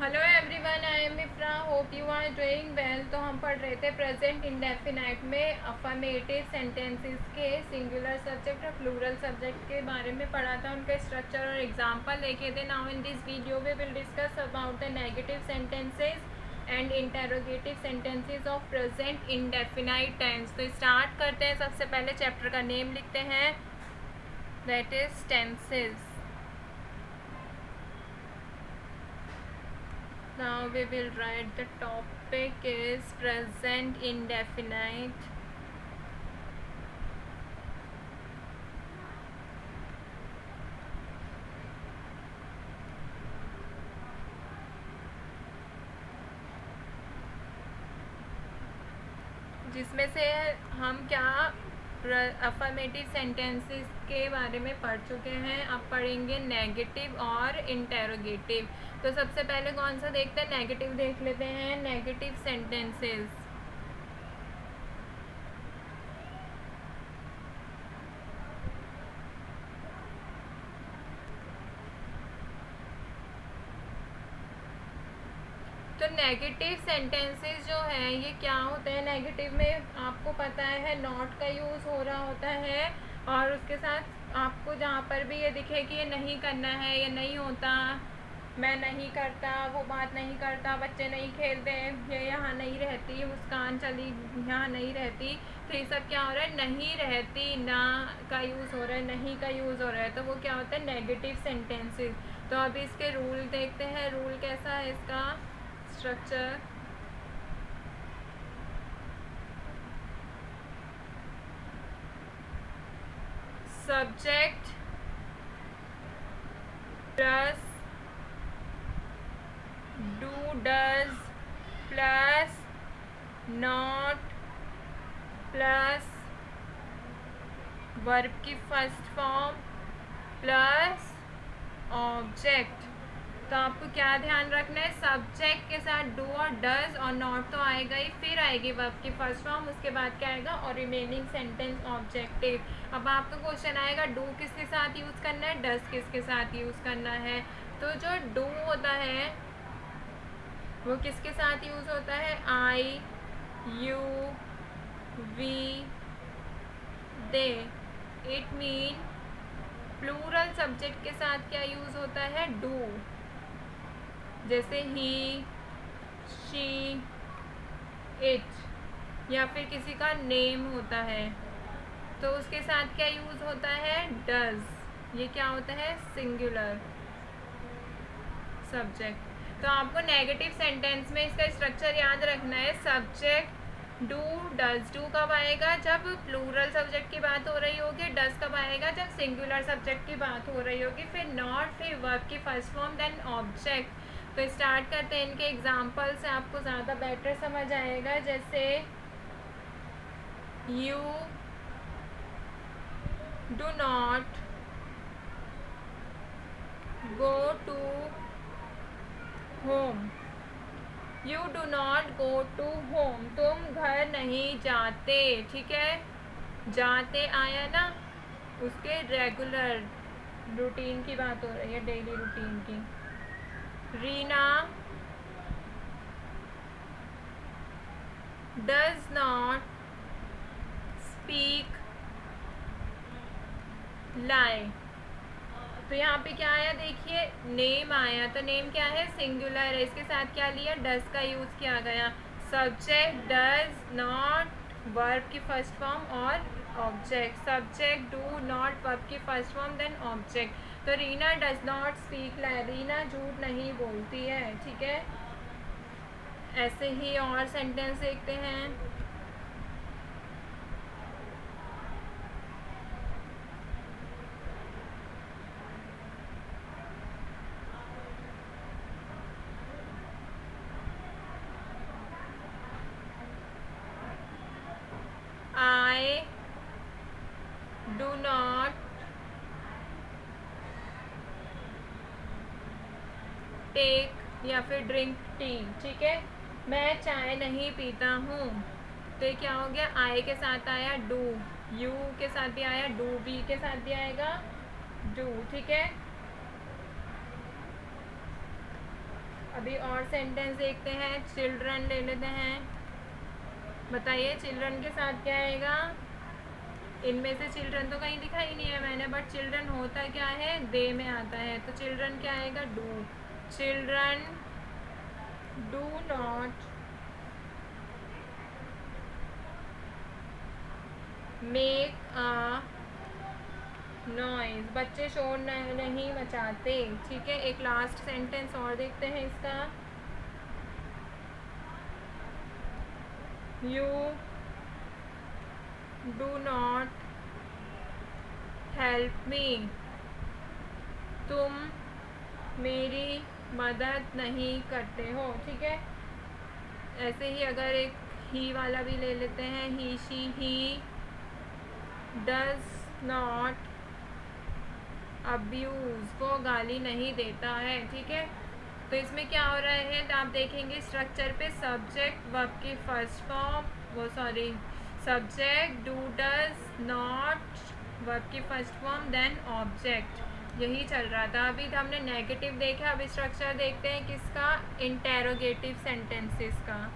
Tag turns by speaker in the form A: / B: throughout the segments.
A: Hello everyone, I am Ifra, hope you are doing well. तो हम पढ़ रहे थे प्रेजेंट इंडेफिनाइट में अफर्मेटिव सेंटेंसेस के सिंगुलर सब्जेक्ट और प्लूरल सब्जेक्ट के बारे में पढ़ा था, उनके स्ट्रक्चर और एग्जांपल देखे थे। Now in this video we will discuss about the negative sentences and interrogative sentences of present indefinite tense. तो स्टार्ट करते हैं। सबसे पहले चैप्टर का नेम लिखते हैं, that is tenses. Now we will write the topic is present indefinite जिसमें से हम क्या अफर्मेटिव सेंटेंसेस के बारे में पढ़ चुके हैं। अब पढ़ेंगे नेगेटिव और इंटेरोगेटिव। तो सबसे पहले कौन सा देखते हैं, नेगेटिव देख लेते हैं। नेगेटिव सेंटेंसेस, तो नेगेटिव सेंटेंसेस जो हैं ये क्या होते हैं। नेगेटिव में आपको पता है नॉट का यूज़ हो रहा होता है, और उसके साथ आपको जहाँ पर भी ये दिखे कि ये नहीं करना है, ये नहीं होता, मैं नहीं करता, वो बात नहीं करता, बच्चे नहीं खेलते, ये यहाँ नहीं रहती, मुस्कान चली यहाँ नहीं रहती, तो ये सब क्या हो रहा है, नहीं रहती, ना का यूज़ हो रहा है, नहीं का यूज़ हो रहा है, तो वो क्या होता है, नेगेटिव सेंटेंसेस। तो अभी इसके रूल देखते हैं। रूल कैसा है इसका, structure. Subject plus do does plus not plus verb की फर्स्ट फॉर्म प्लस ऑब्जेक्ट। तो आपको क्या ध्यान रखना है, सब्जेक्ट के साथ डू और डज और नॉट तो आएगा ही, फिर आएगी वर्ब की फर्स्ट फॉर्म, उसके बाद क्या आएगा, और रिमेनिंग सेंटेंस ऑब्जेक्टिव। अब आपका क्वेश्चन आएगा डू किसके साथ यूज़ करना है, डज किसके साथ यूज़ करना है। तो जो डू होता है वो किसके साथ यूज़ होता है, I, you, we, they. It mean plural subject के साथ क्या यूज़ होता है, डू। जैसे ही, शी, इट, या फिर किसी का नेम होता है तो उसके साथ क्या यूज़ होता है, डज। ये क्या होता है, सिंगुलर सब्जेक्ट। तो आपको नेगेटिव सेंटेंस में इसका स्ट्रक्चर याद रखना है। सब्जेक्ट डू डज, डू कब आएगा, जब प्लूरल सब्जेक्ट की बात हो रही होगी। डज कब आएगा, जब सिंगुलर सब्जेक्ट की बात हो रही होगी। फिर नॉट, फिर वर्ब की फर्स्ट फॉर्म, देन ऑब्जेक्ट। तो स्टार्ट करते हैं इनके एग्जाम्पल से, आपको ज़्यादा बेटर समझ आएगा। जैसे you do not go to home, you do not go to home, तुम घर नहीं जाते। ठीक है, जाते आया ना, उसके रेगुलर रूटीन की बात हो रही है, डेली रूटीन की। रीना डज नॉट स्पीक लाई। तो यहाँ पे क्या आया, देखिए नेम आया, तो नेम क्या है, सिंगुलर है, इसके साथ क्या लिया, डज का यूज़ किया गया। सब्जेक्ट डज नॉट वर्ब की फर्स्ट फॉर्म और object. Subject do not verb की फर्स्ट फॉर्म, देन ऑब्जेक्ट। तो रीना डज नॉट स्पीक लाई, रीना झूठ नहीं बोलती है। ठीक है, ऐसे ही और सेंटेंस देखते हैं। I do not टेक या फिर ड्रिंक टी। ठीक है, मैं चाय नहीं पीता हूँ। तो ये क्या हो गया, आई के साथ आया डू, यू के साथ भी आया डू, बी के साथ भी आएगा डू। ठीक है, अभी और सेंटेंस देखते हैं। चिल्ड्रन ले लेते हैं। बताइए चिल्ड्रन के साथ क्या आएगा। इनमें से चिल्ड्रन तो कहीं दिखाई नहीं है मैंने, बट चिल्ड्रन होता क्या है, दे में आता है, तो चिल्ड्रन क्या आएगा, do. Children do not make a noise, बच्चे शोर नहीं मचाते। ठीक है, एक लास्ट सेंटेंस और देखते हैं इसका। You do not help me, तुम मेरी मदद नहीं करते हो। ठीक है, ऐसे ही अगर एक ही वाला भी ले लेते हैं। He she he does not abuse, वो गाली नहीं देता है। ठीक है, तो इसमें क्या हो रहा है, तो आप देखेंगे स्ट्रक्चर पे सब्जेक्ट वर्ब की फर्स्ट फॉर्म, वो sorry subject do does not verb की फर्स्ट फॉर्म देन ऑब्जेक्ट, यही चल रहा था। अभी तो हमने नेगेटिव देखा, अभी स्ट्रक्चर देखते हैं किसका, इंटेरोगेटिव सेंटेंसेस का।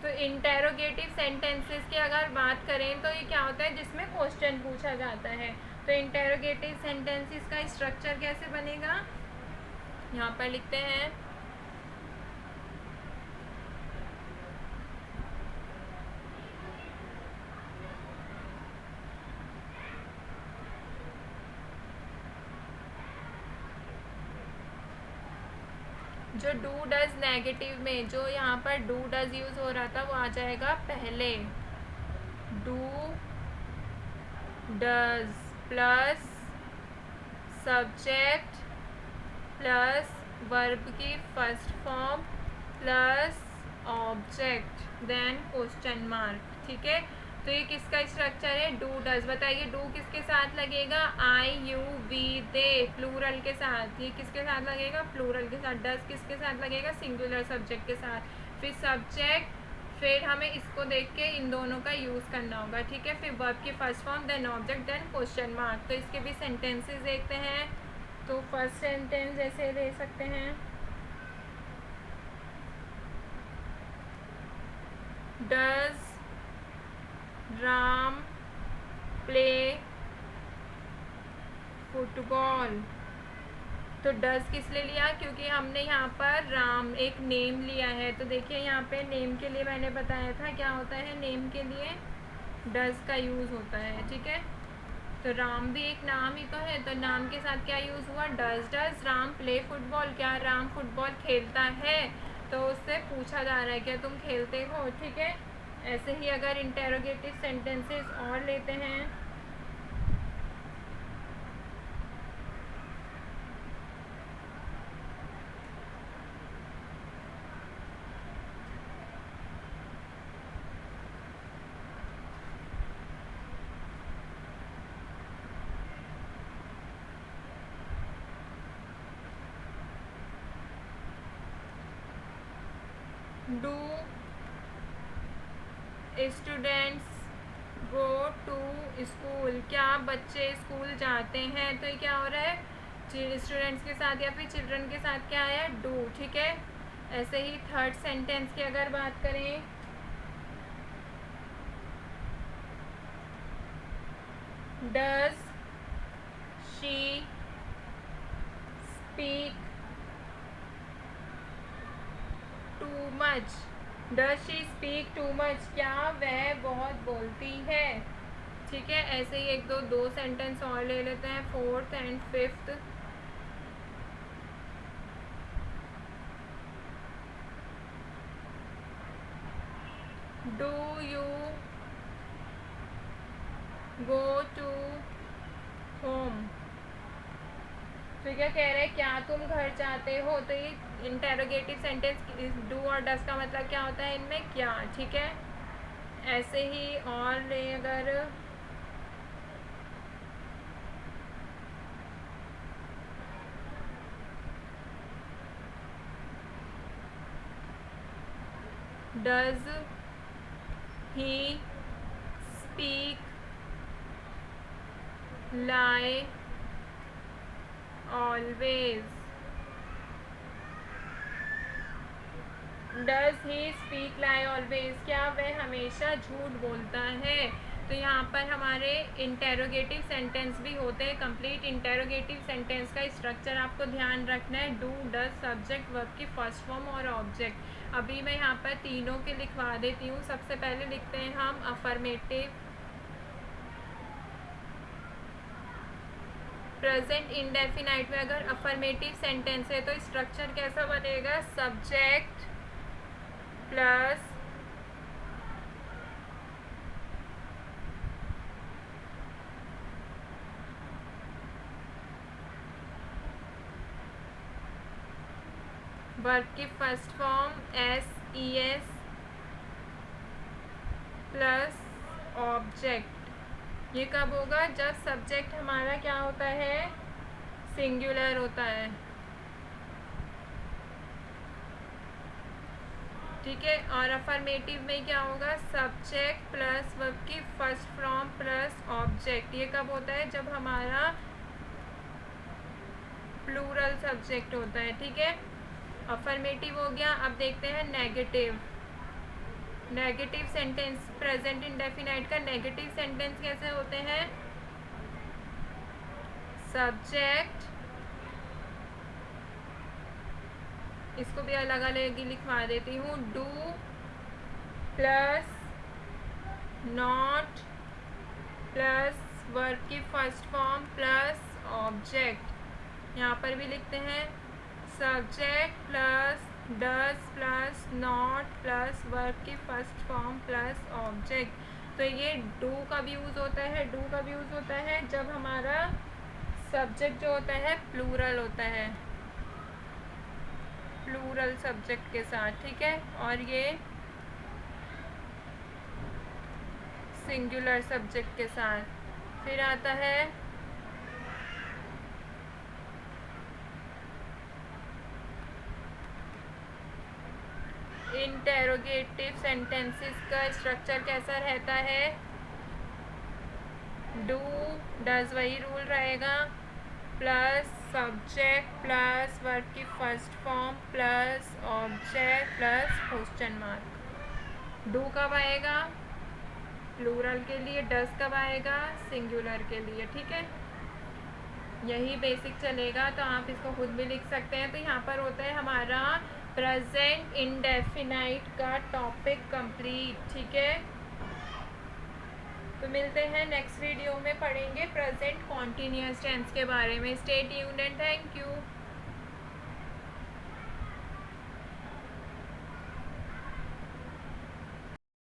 A: तो इंटेरोगेटिव सेंटेंसेस की अगर बात करें तो ये क्या होता है, जिसमें क्वेश्चन पूछा जाता है। तो इंटेरोगेटिव सेंटेंसेस का स्ट्रक्चर कैसे बनेगा, यहाँ पर लिखते हैं। जो डू डज नेगेटिव में जो यहाँ पर डू डज यूज हो रहा था वो आ जाएगा पहले। Do does plus subject plus verb की first form plus object then question mark. ठीक है, तो ये किसका स्ट्रक्चर है, डू डज। बताइए डू किसके साथ लगेगा, आई यू वी दे, प्लूरल के साथ। ये किसके साथ लगेगा, प्लूरल के साथ। डज किसके साथ लगेगा, सिंगुलर सब्जेक्ट के साथ। फिर सब्जेक्ट, फिर हमें इसको देख के इन दोनों का यूज़ करना होगा। ठीक है, फिर वर्ब की first form then object then question mark. तो इसके भी सेंटेंसेस देखते हैं। तो फर्स्ट सेंटेंस जैसे ले सकते हैं, डज राम प्ले फुटबॉल। तो डज किस लिए लिया, क्योंकि हमने यहाँ पर राम एक नेम लिया है। तो देखिए यहाँ पे नेम के लिए मैंने बताया था क्या होता है, नेम के लिए डज का यूज़ होता है। ठीक है, तो राम भी एक नाम ही तो है, तो नाम के साथ क्या यूज़ हुआ, does. Does Ram play football, क्या राम फुटबॉल खेलता है, तो उससे पूछा जा रहा है क्या तुम खेलते हो। ठीक है, ऐसे ही अगर इंटेरोगेटिव सेंटेंसेस और लेते हैं, do students go to school, क्या बच्चे स्कूल जाते हैं। तो ये क्या हो रहा है, स्टूडेंट्स के साथ या फिर चिल्ड्रन के साथ क्या है, डू। ठीक है, ऐसे ही थर्ड सेंटेंस की अगर बात करें, does she speak too much, does she speak too much, क्या वह बहुत बोलती है। ठीक है, ऐसे ही एक दो सेंटेंस और ले लेते हैं, fourth and fifth. Do you go to home, तो क्या कह रहे हैं, क्या तुम घर जाते हो। तो ये इंटेरोगेटिव सेंटेंस डू और डज का मतलब क्या होता है, इनमें क्या। ठीक है, ऐसे ही और ले अगर does he speak lie always, does he speak lie always, क्या वह हमेशा झूठ बोलता है। तो यहाँ पर हमारे इंटेरोगेटिव सेंटेंस भी होते हैं। कंप्लीट इंटेरोगेटिव सेंटेंस का स्ट्रक्चर आपको ध्यान रखना है। डू, डज, सब्जेक्ट, वर्ब की फर्स्ट फॉर्म और ऑब्जेक्ट। अभी मैं यहाँ पर तीनों के लिखवा देती हूँ। सबसे पहले लिखते हैं हम अफर्मेटिव प्रेजेंट इंडेफिनाइट में अगर अफर्मेटिव सेंटेंस है तो स्ट्रक्चर कैसा बनेगा, सब्जेक्ट प्लस वर्ब की first form SES plus object. ये कब होगा, जब सब्जेक्ट हमारा क्या होता है, सिंगुलर होता है। ठीक है, और अफर्मेटिव में क्या होगा, सब्जेक्ट प्लस वर्ब की फर्स्ट फॉर्म प्लस ऑब्जेक्ट। ये कब होता है, जब हमारा प्लूरल सब्जेक्ट होता है। ठीक है, अफर्मेटिव हो गया। अब देखते हैं negative. Negative sentence, present indefinite का नेगेटिव सेंटेंस कैसे होते हैं, सब्जेक्ट, इसको भी अलग अलग लिखवा देती हूँ, do plus not plus verb की फर्स्ट फॉर्म प्लस ऑब्जेक्ट। यहाँ पर भी लिखते हैं subject plus does plus not plus verb की फर्स्ट फॉर्म प्लस ऑब्जेक्ट। तो ये डू कब यूज़ होता है, डू कब यूज़ होता है, जब हमारा सब्जेक्ट जो होता है प्लूरल होता है, प्लूरल सब्जेक्ट के साथ। ठीक है, और ये सिंगुलर सब्जेक्ट के साथ। फिर आता है इंटेरोगेटिव सेंटेंसेस का स्ट्रक्चर कैसा रहता है, डू डज वही रूल रहेगा, प्लस सब्जेक्ट प्लस वर्ब की first form plus object plus question mark. Do कब आएगा, प्लूरल के लिए, डज कब आएगा, सिंगुलर के लिए। ठीक है, यही बेसिक चलेगा, तो आप इसको खुद भी लिख सकते हैं। तो यहाँ पर होता है हमारा प्रेजेंट इंडेफिनाइट का टॉपिक कंप्लीट। ठीक है, तो मिलते हैं नेक्स्ट वीडियो में, पढ़ेंगे प्रेजेंट कॉन्टिन्यूअस टेंस के बारे में। Stay tuned and thank you.